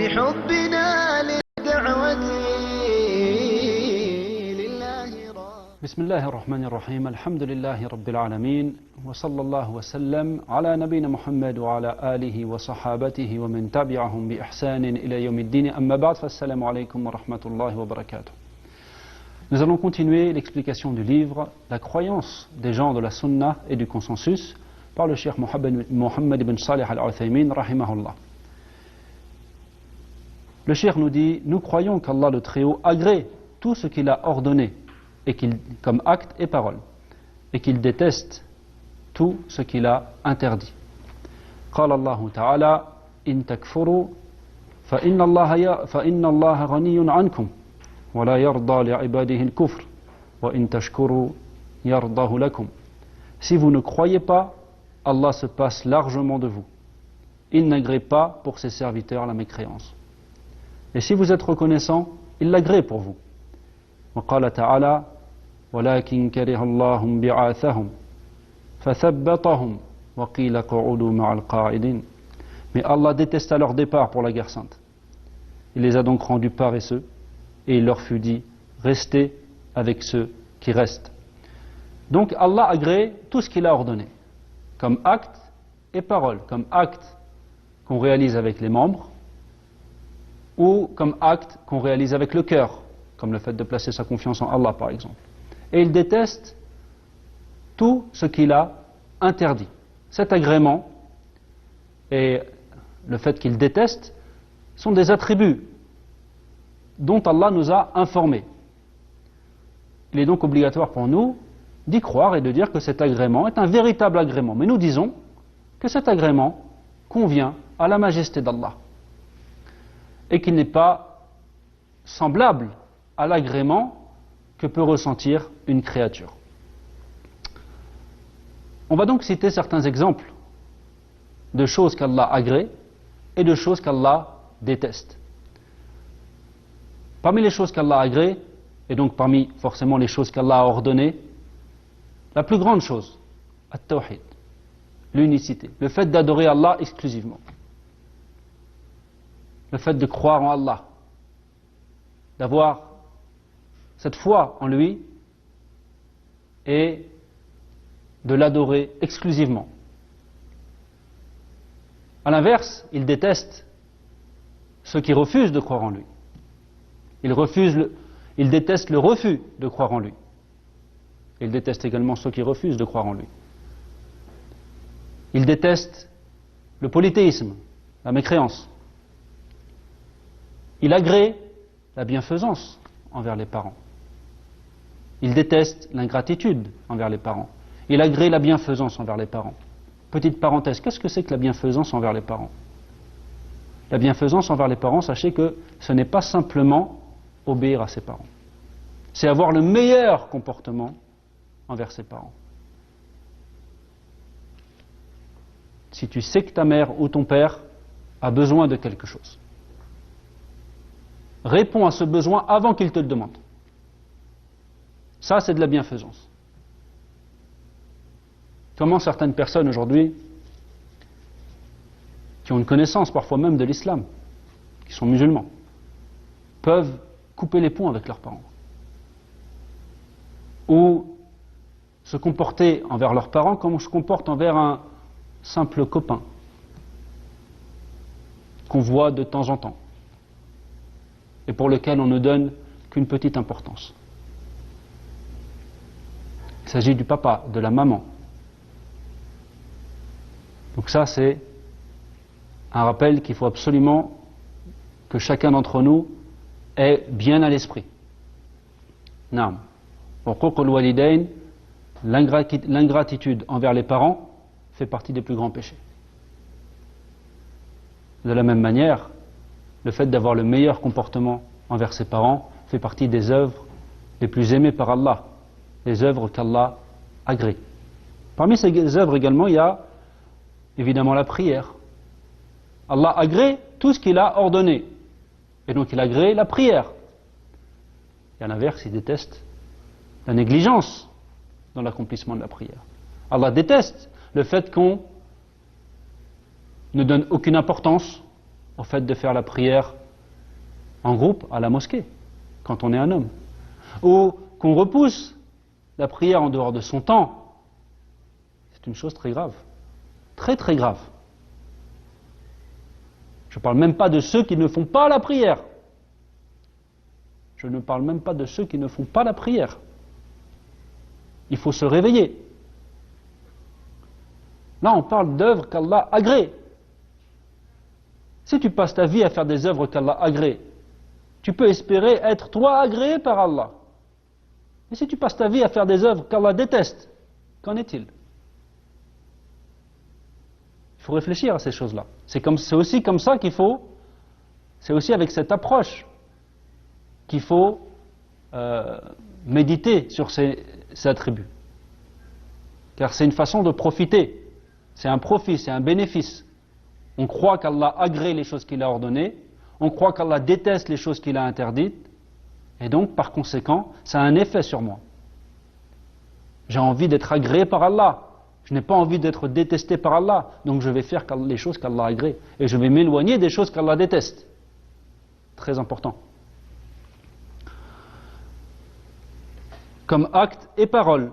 بحبنا لدعوتي لله بسم الله الرحمن الرحيم الحمد لله رب العالمين وصلى الله وسلم على نبينا محمد وعلى آله وصحابته ومن تبعهم بإحسان إلى يوم الدين أما بعد فالسلام عليكم ورحمة الله وبركاته. Nous allons continuer l'explication du livre La croyance des gens de la Sunna et du consensus par le cheikh Mohammed ibn Salih al-Uthaymin rahimahullah. Le cheikh nous dit: nous croyons qu'Allah le Très-Haut agrée tout ce qu'il a ordonné et comme acte et parole, et qu'il déteste tout ce qu'il a interdit. قال الله تعالى إن تكفروا فإن الله غني عنكم ولا يرضى لعباده الكفر وإن تشكروا يرضه لكم. Si vous ne croyez pas, Allah se passe largement de vous. Il n'agrée pas pour ses serviteurs la mécréance. Et si vous êtes reconnaissant, il l'agrée pour vous. وقال تعالى ولكن كره الله بعاثهم فثبطهم وقيل قعودوا مع القاعدين. Mais Allah détesta leur départ pour la guerre sainte. Il les a donc rendus paresseux et il leur fut dit: restez avec ceux qui restent. Donc Allah agrée tout ce qu'il a ordonné, comme acte et parole, comme acte qu'on réalise avec les membres ou comme acte qu'on réalise avec le cœur, comme le fait de placer sa confiance en Allah par exemple. Et il déteste tout ce qu'il a interdit. Cet agrément et le fait qu'il déteste sont des attributs dont Allah nous a informés. Il est donc obligatoire pour nous d'y croire et de dire que cet agrément est un véritable agrément. Mais nous disons que cet agrément convient à la majesté d'Allah et qu'il n'est pas semblable à l'agrément que peut ressentir une créature. On va donc citer certains exemples de choses qu'Allah agrée et de choses qu'Allah déteste. Parmi les choses qu'Allah agrée, et donc parmi forcément les choses qu'Allah a ordonnées, la plus grande chose, at-tawhid, l'unicité, le fait d'adorer Allah exclusivement, le fait de croire en Allah, d'avoir cette foi en lui et de l'adorer exclusivement. A l'inverse, il déteste ceux qui refusent de croire en lui. Il déteste le refus de croire en lui. Il déteste également ceux qui refusent de croire en lui. Il déteste le polythéisme, la mécréance. Il agrée la bienfaisance envers les parents. Il déteste l'ingratitude envers les parents. Il agrée la bienfaisance envers les parents. Petite parenthèse, qu'est-ce que c'est que la bienfaisance envers les parents? La bienfaisance envers les parents, sachez que ce n'est pas simplement obéir à ses parents. C'est avoir le meilleur comportement envers ses parents. Si tu sais que ta mère ou ton père a besoin de quelque chose, réponds à ce besoin avant qu'il te le demande. Ça, c'est de la bienfaisance. Comment certaines personnes aujourd'hui, qui ont une connaissance parfois même de l'islam, qui sont musulmans, peuvent couper les ponts avec leurs parents, ou se comporter envers leurs parents comme on se comporte envers un simple copain qu'on voit de temps en temps et pour lequel on ne donne qu'une petite importance. Il s'agit du papa, de la maman. Donc ça, c'est un rappel qu'il faut absolument que chacun d'entre nous ait bien à l'esprit. Naam. Uququl walidayn, l'ingratitude envers les parents fait partie des plus grands péchés. De la même manière, le fait d'avoir le meilleur comportement envers ses parents fait partie des œuvres les plus aimées par Allah, les œuvres qu'Allah agrée. Parmi ces œuvres également, il y a évidemment la prière. Allah agrée tout ce qu'il a ordonné, et donc il agrée la prière. Et à l'inverse, il déteste la négligence dans l'accomplissement de la prière. Allah déteste le fait qu'on ne donne aucune importance au fait de faire la prière en groupe à la mosquée, quand on est un homme. Ou qu'on repousse la prière en dehors de son temps. C'est une chose très grave. Très très grave. Je ne parle même pas de ceux qui ne font pas la prière. Je ne parle même pas de ceux qui ne font pas la prière. Il faut se réveiller. Là, on parle d'œuvres qu'Allah agrée. Si tu passes ta vie à faire des œuvres qu'Allah agrée, tu peux espérer être toi agréé par Allah. Et si tu passes ta vie à faire des œuvres qu'Allah déteste, qu'en est-il? Il faut réfléchir à ces choses-là. C'est aussi comme ça qu'il faut, c'est aussi avec cette approche qu'il faut méditer sur ces attributs. Car c'est une façon de profiter. C'est un profit, c'est un bénéfice. On croit qu'Allah agrée les choses qu'il a ordonnées, on croit qu'Allah déteste les choses qu'il a interdites, et donc par conséquent, ça a un effet sur moi. J'ai envie d'être agréé par Allah, je n'ai pas envie d'être détesté par Allah, donc je vais faire les choses qu'Allah agrée, et je vais m'éloigner des choses qu'Allah déteste. Très important. Comme acte et parole.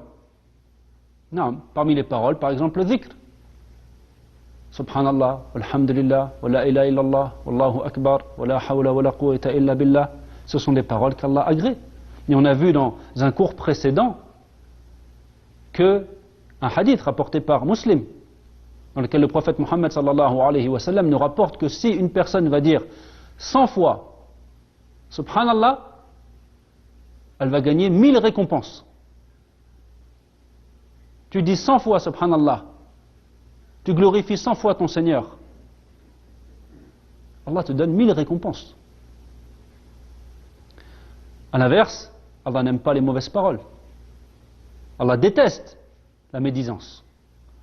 Non, parmi les paroles, par exemple le dhikr. Subhanallah, alhamdulillah, wa la ilaha illallah, wallahu akbar, wa la hawla wa la quwwata illa billah. Ce sont des paroles qu'Allah agrée. Et on a vu dans un cours précédent que un hadith rapporté par Muslim, dans lequel le prophète Mohammed sallallahu alayhi wa sallam nous rapporte que si une personne va dire 100 fois Subhanallah, elle va gagner 1000 récompenses. Tu dis 100 fois Subhanallah, tu glorifies 100 fois ton Seigneur, Allah te donne 1000 récompenses. À l'inverse, Allah n'aime pas les mauvaises paroles. Allah déteste la médisance.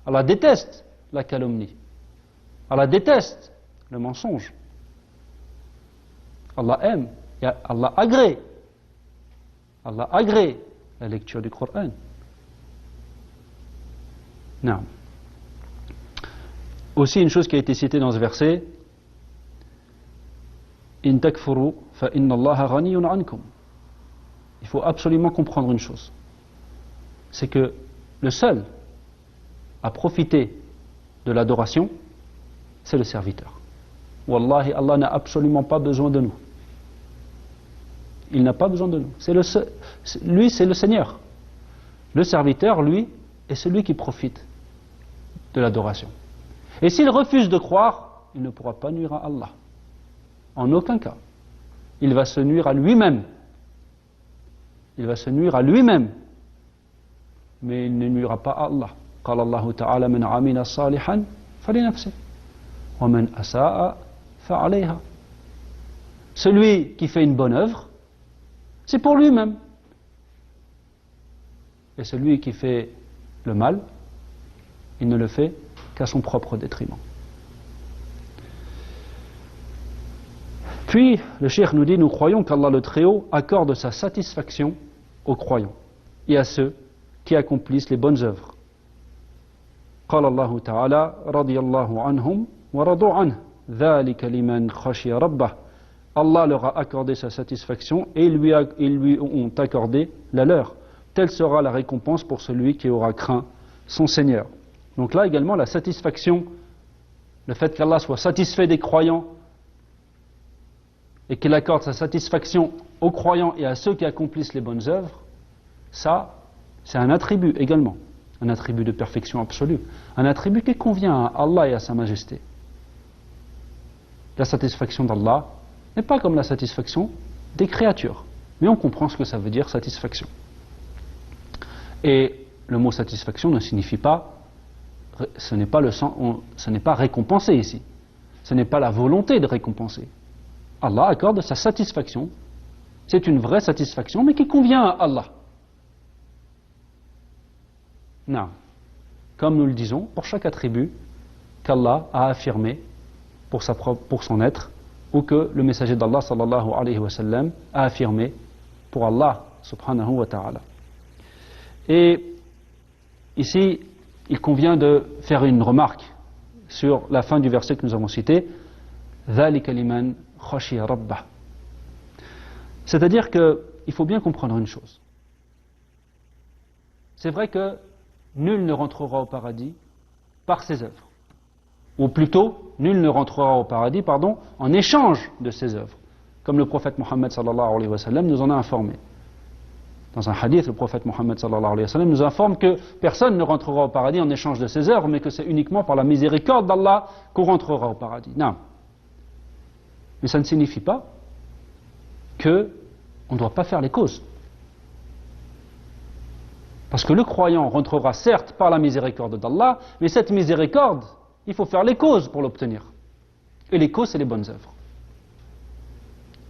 Allah déteste la calomnie. Allah déteste le mensonge. Allah aime, et Allah agrée. Allah agrée la lecture du Coran. Non. Aussi une chose qui a été citée dans ce verset, In takfuru fa inna Allaha ghaniyun ankum. Il faut absolument comprendre une chose. C'est que le seul à profiter de l'adoration, c'est le serviteur. Wallahi, Allah n'a absolument pas besoin de nous. Il n'a pas besoin de nous. Lui, c'est le Seigneur. Le serviteur, lui, est celui qui profite de l'adoration. Et s'il refuse de croire, il ne pourra pas nuire à Allah. En aucun cas. Il va se nuire à lui-même. Il va se nuire à lui-même. Mais il ne nuira pas à Allah. قال الله تعالى من عمل صالحا فلنفسه ومن أساء فعليها. Celui qui fait une bonne œuvre, c'est pour lui-même. Et celui qui fait le mal, il ne le fait qu'à son propre détriment. Puis, le cheikh nous dit, nous croyons qu'Allah le Très-Haut accorde sa satisfaction aux croyants et à ceux qui accomplissent les bonnes œuvres. قال الله تعالى رضي الله عنهم ورضوا عنه ذلك لمن خشي ربه. Allah leur a accordé sa satisfaction et ils lui ont accordé la leur. Telle sera la récompense pour celui qui aura craint son Seigneur. Donc là également la satisfaction, le fait qu'Allah soit satisfait des croyants et qu'il accorde sa satisfaction aux croyants et à ceux qui accomplissent les bonnes œuvres, ça c'est un attribut également, un attribut de perfection absolue, un attribut qui convient à Allah et à sa majesté. La satisfaction d'Allah n'est pas comme la satisfaction des créatures, mais on comprend ce que ça veut dire satisfaction. Et le mot satisfaction ne signifie pas, ce n'est pas récompenser ici, ce n'est pas la volonté de récompenser. Allah accorde sa satisfaction, c'est une vraie satisfaction, mais qui convient à Allah. Non. Comme nous le disons, pour chaque attribut qu'Allah a affirmé pour son être, ou que le messager d'Allah sallallahu alayhi wa sallam a affirmé pour Allah subhanahu wa ta'ala. Et ici, il convient de faire une remarque sur la fin du verset que nous avons cité. ذلك لمن خشي ربه. C'est-à-dire qu'il faut bien comprendre une chose. C'est vrai que nul ne rentrera au paradis par ses œuvres. Ou plutôt, nul ne rentrera au paradis, en échange de ses œuvres. Comme le prophète Mohammed sallallahu alayhi wa sallam nous en a informé. Dans un hadith, le prophète Mohammed sallallahu alayhi wa sallam nous informe que personne ne rentrera au paradis en échange de ses œuvres, mais que c'est uniquement par la miséricorde d'Allah qu'on rentrera au paradis. Non. Mais ça ne signifie pas qu'on ne doit pas faire les causes. Parce que le croyant rentrera certes par la miséricorde d'Allah, mais cette miséricorde, il faut faire les causes pour l'obtenir. Et les causes, c'est les bonnes œuvres.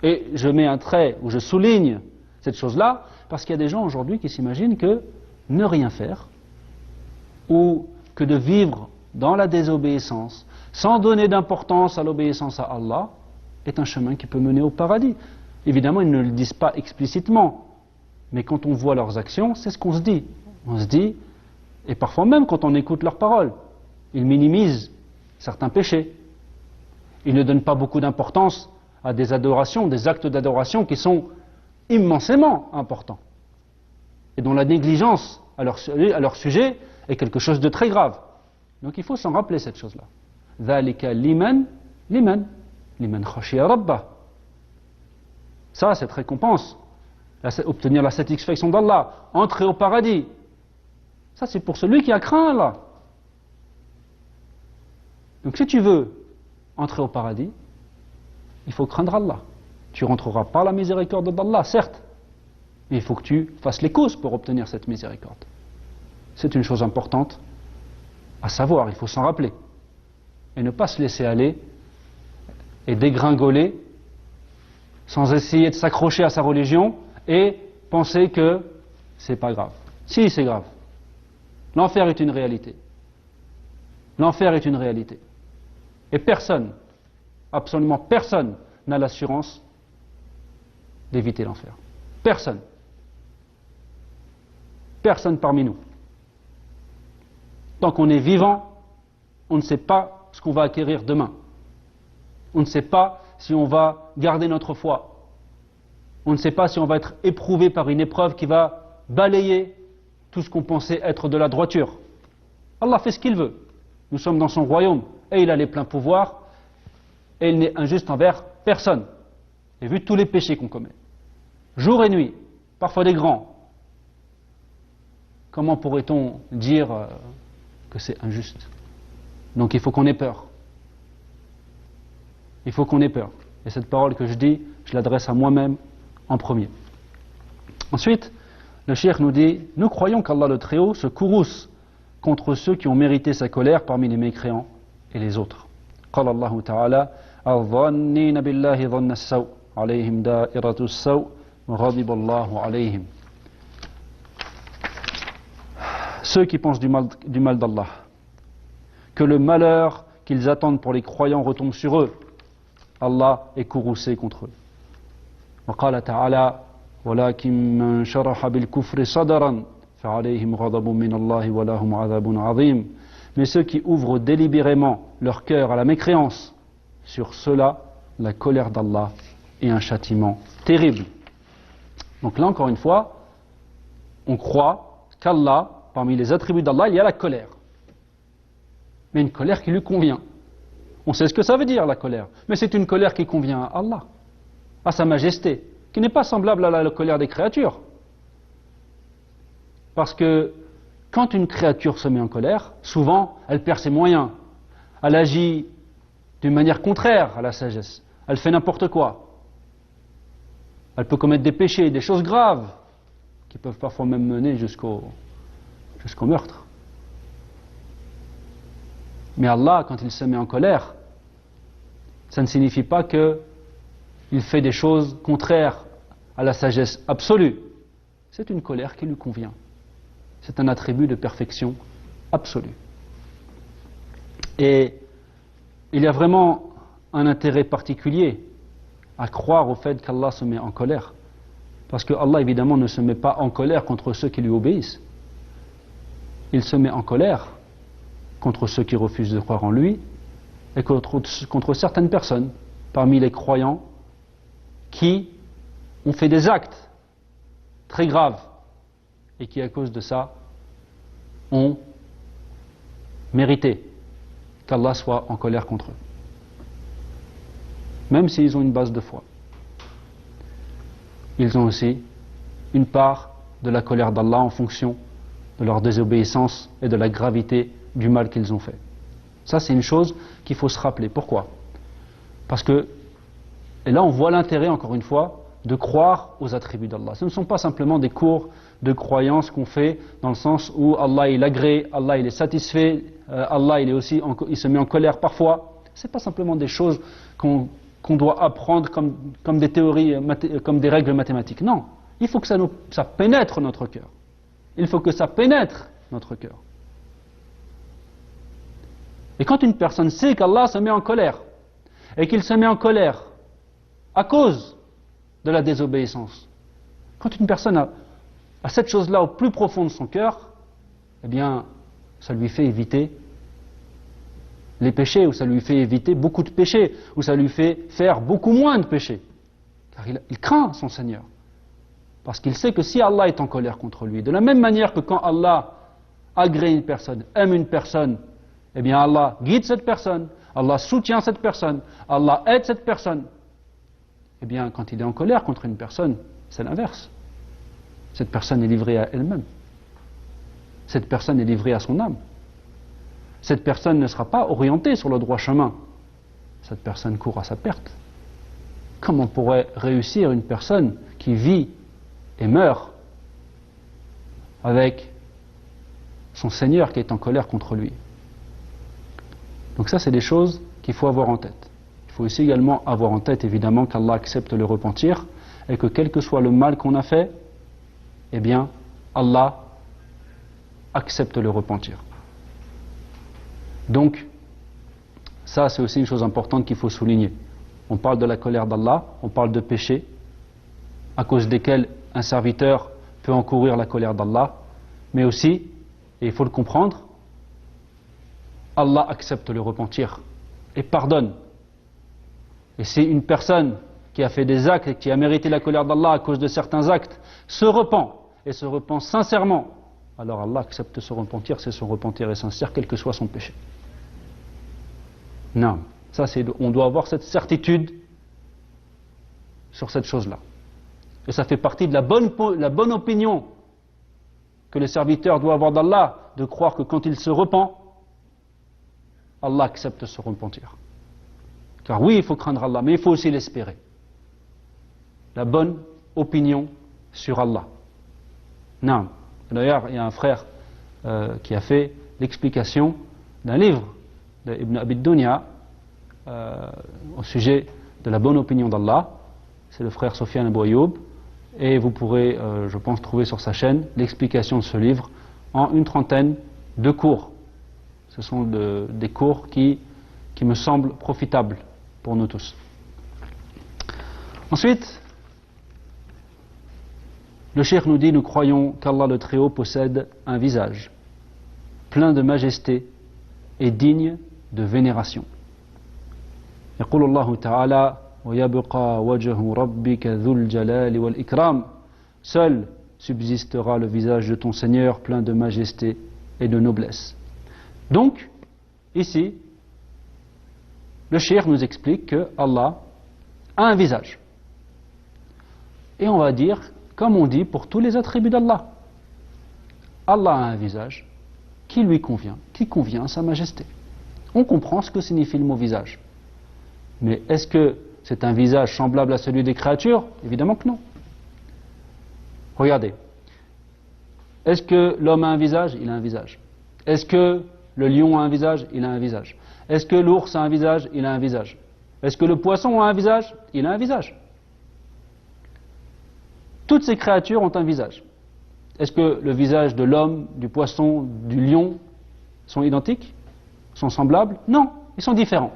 Et je mets un trait où je souligne cette chose-là, parce qu'il y a des gens aujourd'hui qui s'imaginent que ne rien faire, ou que de vivre dans la désobéissance, sans donner d'importance à l'obéissance à Allah, est un chemin qui peut mener au paradis. Évidemment, ils ne le disent pas explicitement, mais quand on voit leurs actions, c'est ce qu'on se dit. On se dit, et parfois même quand on écoute leurs paroles, ils minimisent certains péchés. Ils ne donnent pas beaucoup d'importance à des adorations, des actes d'adoration qui sont immensément importants, et dont la négligence à leur sujet est quelque chose de très grave. Donc il faut s'en rappeler cette chose-là. ذَلِكَ liman khashiya rabbah. Ça, cette récompense, obtenir la satisfaction d'Allah, entrer au paradis, ça c'est pour celui qui a craint Allah. Donc si tu veux entrer au paradis, il faut craindre Allah. Tu rentreras par la miséricorde d'Allah, certes, mais il faut que tu fasses les causes pour obtenir cette miséricorde. C'est une chose importante à savoir, il faut s'en rappeler. Et ne pas se laisser aller et dégringoler sans essayer de s'accrocher à sa religion et penser que c'est pas grave. Si, c'est grave. L'enfer est une réalité. L'enfer est une réalité. Et personne, absolument personne, n'a l'assurance d'éviter l'enfer. Personne. Personne parmi nous. Tant qu'on est vivant, on ne sait pas ce qu'on va acquérir demain. On ne sait pas si on va garder notre foi. On ne sait pas si on va être éprouvé par une épreuve qui va balayer tout ce qu'on pensait être de la droiture. Allah fait ce qu'il veut. Nous sommes dans son royaume et il a les pleins pouvoirs et il n'est injuste envers personne. Et vu tous les péchés qu'on commet, jour et nuit, parfois des grands, comment pourrait-on dire que c'est injuste? Donc il faut qu'on ait peur. Il faut qu'on ait peur. Et cette parole que je dis, je l'adresse à moi-même en premier. Ensuite, le cheikh nous dit, nous croyons qu'Allah le Très-Haut se courrouce contre ceux qui ont mérité sa colère parmi les mécréants et les autres. قال الله تعالى الظانين بالله ظن السوء عليهم دائرة السوء وغضب الله عليهم. Ceux qui pensent du mal d'Allah, que le malheur qu'ils attendent pour les croyants retombe sur eux, Allah est courroucé contre eux. وقال تعالى ولكن من شرح بالكفر صدرا فعليهم غضب من الله ولهم عذاب عظيم. Mais ceux qui ouvrent délibérément leur cœur à la mécréance, sur ceux-là, la colère d'Allah et un châtiment terrible. Donc là, encore une fois, on croit qu'Allah, parmi les attributs d'Allah, il y a la colère. Mais une colère qui lui convient. On sait ce que ça veut dire, la colère. Mais c'est une colère qui convient à Allah, à sa majesté, qui n'est pas semblable à la colère des créatures. Parce que quand une créature se met en colère, souvent, elle perd ses moyens. Elle agit d'une manière contraire à la sagesse. Elle fait n'importe quoi. Elle peut commettre des péchés, des choses graves, qui peuvent parfois même mener jusqu'au meurtre. Mais Allah, quand il se met en colère, ça ne signifie pas qu'il fait des choses contraires à la sagesse absolue. C'est une colère qui lui convient. C'est un attribut de perfection absolue. Et il y a vraiment un intérêt particulier à croire au fait qu'Allah se met en colère. Parce que Allah, évidemment, ne se met pas en colère contre ceux qui lui obéissent. Il se met en colère contre ceux qui refusent de croire en lui et contre certaines personnes parmi les croyants qui ont fait des actes très graves et qui à cause de ça ont mérité qu'Allah soit en colère contre eux, même s'ils ont une base de foi. Ils ont aussi une part de la colère d'Allah en fonction de leur désobéissance et de la gravité du mal qu'ils ont fait. Ça, c'est une chose qu'il faut se rappeler. Pourquoi ? Parce que, et là on voit l'intérêt, encore une fois, de croire aux attributs d'Allah. Ce ne sont pas simplement des cours de croyance qu'on fait dans le sens où Allah il agrée, Allah il est satisfait, Allah il se met en colère parfois. Ce n'est pas simplement des choses qu'on doit apprendre comme des théories, comme des règles mathématiques. Non, il faut que ça pénètre notre cœur. Il faut que ça pénètre notre cœur. Et quand une personne sait qu'Allah se met en colère, et qu'il se met en colère à cause de la désobéissance, quand une personne a cette chose-là au plus profond de son cœur, eh bien, ça lui fait éviter les péchés, ou ça lui fait éviter beaucoup de péchés, ou ça lui fait faire beaucoup moins de péchés. Car il craint son Seigneur. Parce qu'il sait que si Allah est en colère contre lui, de la même manière que quand Allah agrée une personne, aime une personne, eh bien Allah guide cette personne, Allah soutient cette personne, Allah aide cette personne. Eh bien, quand il est en colère contre une personne, c'est l'inverse. Cette personne est livrée à elle-même. Cette personne est livrée à son âme. Cette personne ne sera pas orientée sur le droit chemin. Cette personne court à sa perte. Comment pourrait réussir une personne qui vit et meurt avec son Seigneur qui est en colère contre lui? Donc ça, c'est des choses qu'il faut avoir en tête. Il faut aussi également avoir en tête, évidemment, qu'Allah accepte le repentir et que quel que soit le mal qu'on a fait, eh bien, Allah accepte le repentir. Donc, ça, c'est aussi une chose importante qu'il faut souligner. On parle de la colère d'Allah, on parle de péchés, à cause desquels un serviteur peut encourir la colère d'Allah, mais aussi, et il faut le comprendre, Allah accepte le repentir et pardonne. Et si une personne qui a fait des actes et qui a mérité la colère d'Allah à cause de certains actes se repent, et se repent sincèrement, alors Allah accepte ce repentir, c'est son repentir est sincère, quel que soit son péché. Non, ça on doit avoir cette certitude sur cette chose-là. Et ça fait partie de la bonne opinion que le serviteur doit avoir d'Allah, de croire que quand il se repent, Allah accepte ce repentir. Car oui, il faut craindre Allah, mais il faut aussi l'espérer. La bonne opinion sur Allah. Non. D'ailleurs, il y a un frère qui a fait l'explication d'un livre d'Ibn Abi Dunya au sujet de la bonne opinion d'Allah. C'est le frère Sofiane Abou Ayoub. Et vous pourrez, je pense, trouver sur sa chaîne l'explication de ce livre en une trentaine de cours. Ce sont des cours qui me semblent profitables pour nous tous. Ensuite, le cheikh nous dit, nous croyons qu'Allah le Très-Haut possède un visage plein de majesté et digne de vénération. يقول الله تعالى ويبقى وجه ربك ذو الجلال والإكرام. Seul subsistera le visage de ton Seigneur plein de majesté et de noblesse. Donc, ici, le cheikh nous explique que Allah a un visage. Et on va dire, comme on dit pour tous les attributs d'Allah. Allah a un visage qui lui convient, qui convient à sa majesté. On comprend ce que signifie le mot visage. Mais est-ce que c'est un visage semblable à celui des créatures? Évidemment que non. Regardez. Est-ce que l'homme a un visage? Il a un visage. Est-ce que le lion a un visage? Il a un visage. Est-ce que l'ours a un visage? Il a un visage. Est-ce que le poisson a un visage? Il a un visage. Toutes ces créatures ont un visage. Est-ce que le visage de l'homme, du poisson, du lion sont identiques? Sont semblables? Non, ils sont différents.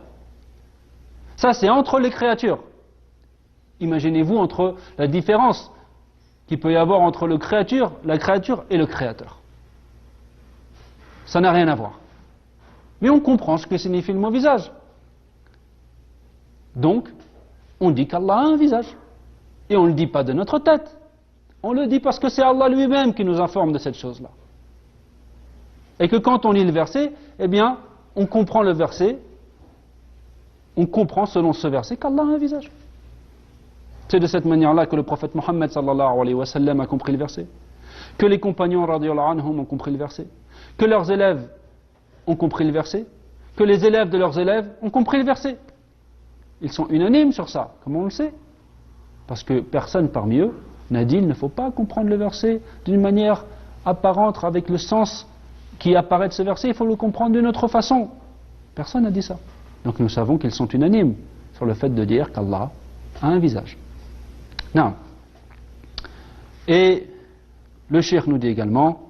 Ça, c'est entre les créatures. Imaginez-vous entre la différence qu'il peut y avoir entre la créature et le créateur. Ça n'a rien à voir. Mais on comprend ce que signifie le mot visage. Donc, On dit qu'Allah a un visage. Et on ne le dit pas de notre tête. On le dit parce que c'est Allah lui-même qui nous informe de cette chose-là. Et que quand on lit le verset, eh bien, on comprend le verset, on comprend selon ce verset qu'Allah a un visage. C'est de cette manière-là que le prophète Mohammed sallallahu alayhi wa sallam a compris le verset, que les compagnons radiyallahu anhum ont compris le verset, que leurs élèves ont compris le verset, que les élèves de leurs élèves ont compris le verset. Ils sont unanimes sur ça, comme on le sait. Parce que personne parmi eux n'a dit il ne faut pas comprendre le verset d'une manière apparente avec le sens qui apparaît de ce verset, il faut le comprendre d'une autre façon. Personne n'a dit ça. Donc nous savons qu'ils sont unanimes sur le fait de dire qu'Allah a un visage. Non. Et le cheikh nous dit également,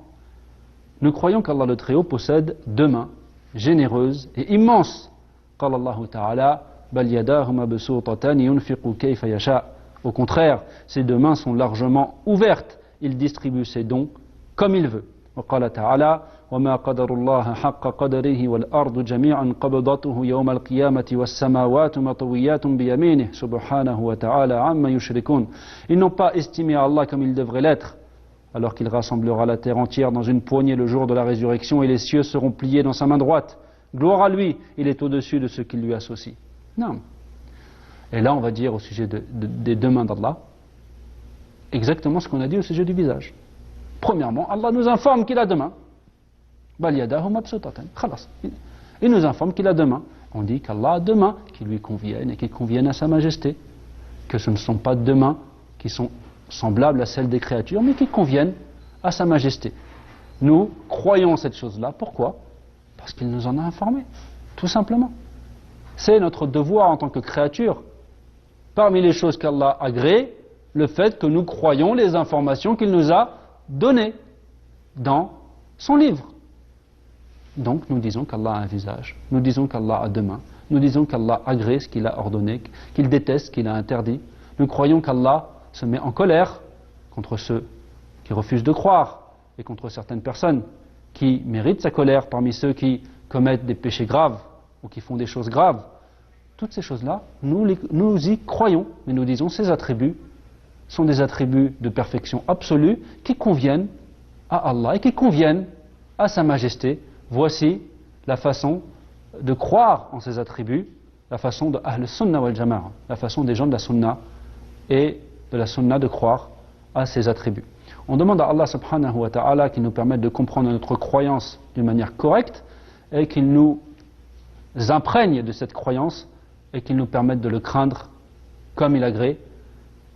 nous croyons qu'Allah le Très-Haut possède deux mains généreuses et immenses. قال الله تعالى بل يداه مبسوطتان ينفق كيف يشاء. Au contraire, ses deux mains sont largement ouvertes. Il distribue ses dons comme il veut. وقال تعالى وما قدر الله حق قدره والأرض جميعا قبضته يوم القيامة والسماوات مطويات بيمينه سبحانه وتعالى عما يشركون. Ils n'ont pas estimé Allah comme il devrait l'être, alors qu'il rassemblera la terre entière dans une poignée le jour de la résurrection et les cieux seront pliés dans sa main droite. Gloire à lui, il est au-dessus de ce qui lui associe. Non. Et là, on va dire au sujet des deux mains d'Allah exactement ce qu'on a dit au sujet du visage. Premièrement, Allah nous informe qu'il a deux mains. Il nous informe qu'il a deux mains. On dit qu'Allah a deux mains qui lui conviennent et qui conviennent à sa majesté. Que ce ne sont pas deux mains qui sont semblables à celles des créatures, mais qui conviennent à sa majesté. Nous croyons cette chose-là. Pourquoi ? Parce qu'il nous en a informé, tout simplement. C'est notre devoir en tant que créature. Parmi les choses qu'Allah a créées, le fait que nous croyons les informations qu'il nous a données dans son livre. Donc nous disons qu'Allah a un visage, nous disons qu'Allah a deux mains, nous disons qu'Allah agrée ce qu'il a ordonné, qu'il déteste ce qu'il a interdit. Nous croyons qu'Allah se met en colère contre ceux qui refusent de croire et contre certaines personnes qui méritent sa colère parmi ceux qui commettent des péchés graves ou qui font des choses graves. Toutes ces choses-là, nous y croyons, mais nous disons ces attributs sont des attributs de perfection absolue qui conviennent à Allah et qui conviennent à sa majesté. Voici la façon de croire en ces attributs, la façon de Ahl Sunnah wal Jama'a, la façon des gens de la Sunna et de la Sunna de croire à ces attributs. On demande à Allah subhanahu wa ta'ala qu'il nous permette de comprendre notre croyance d'une manière correcte et qu'il nous imprègne de cette croyance et qu'il nous permette de le craindre comme il agrée.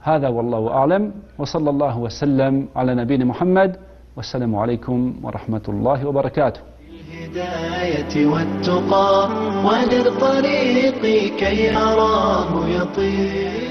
هذا والله أعلم وصلى الله وسلم على نبينا محمد والسلام عليكم ورحمة الله وبركاته. الهداية والتقى وللطريق كي أراه يطير